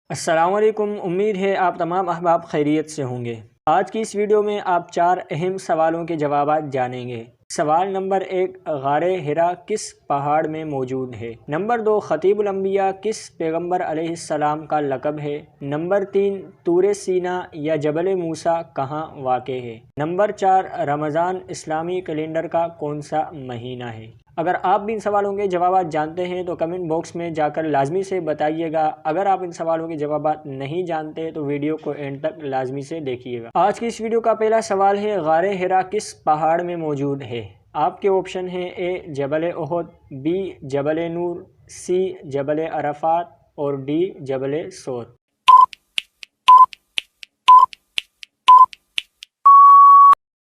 السلام علیکم، امید ہے آپ تمام احباب خیریت سے ہوں گے۔ آج کی اس ویڈیو میں آپ 4 اہم سوالوں کے جوابات جانیں گے۔ سوال نمبر 1، غار حرا کس پہاڑ میں موجود ہے؟ نمبر 2، خطیب الانبیاء کس پیغمبر علیہ السلام کا لقب ہے؟ نمبر 3، طور سینا یا جبل موسیٰ کہاں واقع ہے؟ نمبر 4، رمضان اسلامی کیلنڈر کا کون سا مہینہ ہے؟ اگر آپ بھی ان سوالوں کے جوابات جانتے ہیں تو کمنٹ باکس میں جا کر لازمی سے بتائیے گا۔ اگر آپ ان سوالوں کے جوابات نہیں جانتے تو ویڈیو کو اینڈ تک لازمی سے دیکھیے گا۔ آج کی اس ویڈیو کا پہلا سوال ہے، غار حرا کس پہاڑ میں موجود ہے؟ آپ کے آپشن ہیں، اے جبل احد، بی جبل نور، سی جبل عرفات اور ڈی جبل ثور۔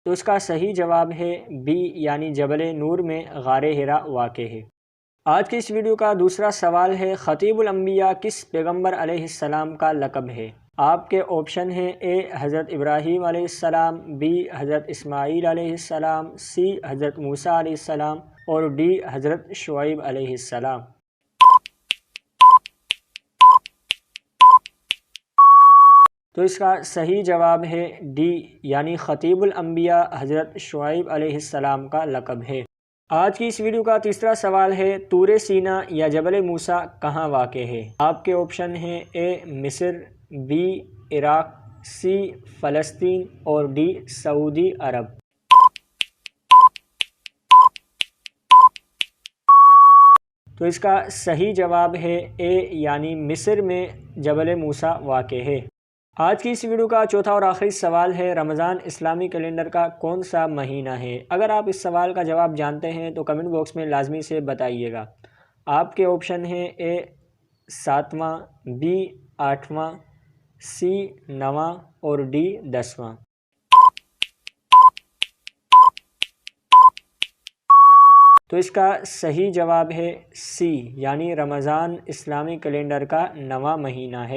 تو اس کا صحیح جواب ہے بی یعنی جبل نور میں غار حرا واقع ہے۔ آج کی اس ویڈیو کا دوسرا سوال ہے، خطیب الانبیاء کس پیغمبر علیہ السلام کا لقب ہے؟ آپ کے آپشن ہیں، اے حضرت ابراہیم علیہ السلام، بی حضرت اسماعیل علیہ السلام، سی حضرت موسیٰ علیہ السلام اور ڈی حضرت شعیب علیہ السلام۔ تو اس کا صحیح جواب ہے ڈی یعنی خطیب الانبیاء حضرت شعیب علیہ السلام کا لقب ہے۔ آج کی اس ویڈیو کا تیسرا سوال ہے، طور سینا یا جبل موسیٰ کہاں واقع ہے؟ آپ کے آپشن ہیں، اے مصر، بی عراق، سی فلسطین اور ڈی سعودی عرب۔ تو اس کا صحیح جواب ہے اے یعنی مصر میں جبل موسیٰ واقع ہے۔ آج کی اس ویڈیو کا چوتھا اور آخری سوال ہے، رمضان اسلامی کیلنڈر کا کون سا مہینہ ہے؟ اگر آپ اس سوال کا جواب جانتے ہیں تو کمنٹ باکس میں لازمی سے بتائیے گا۔ آپ کے آپشن ہیں، اے 7واں، بی 8واں، سی 9واں اور ڈی 10واں۔ تو اس کا صحیح جواب ہے سی یعنی رمضان اسلامی کیلنڈر کا 9واں مہینہ ہے۔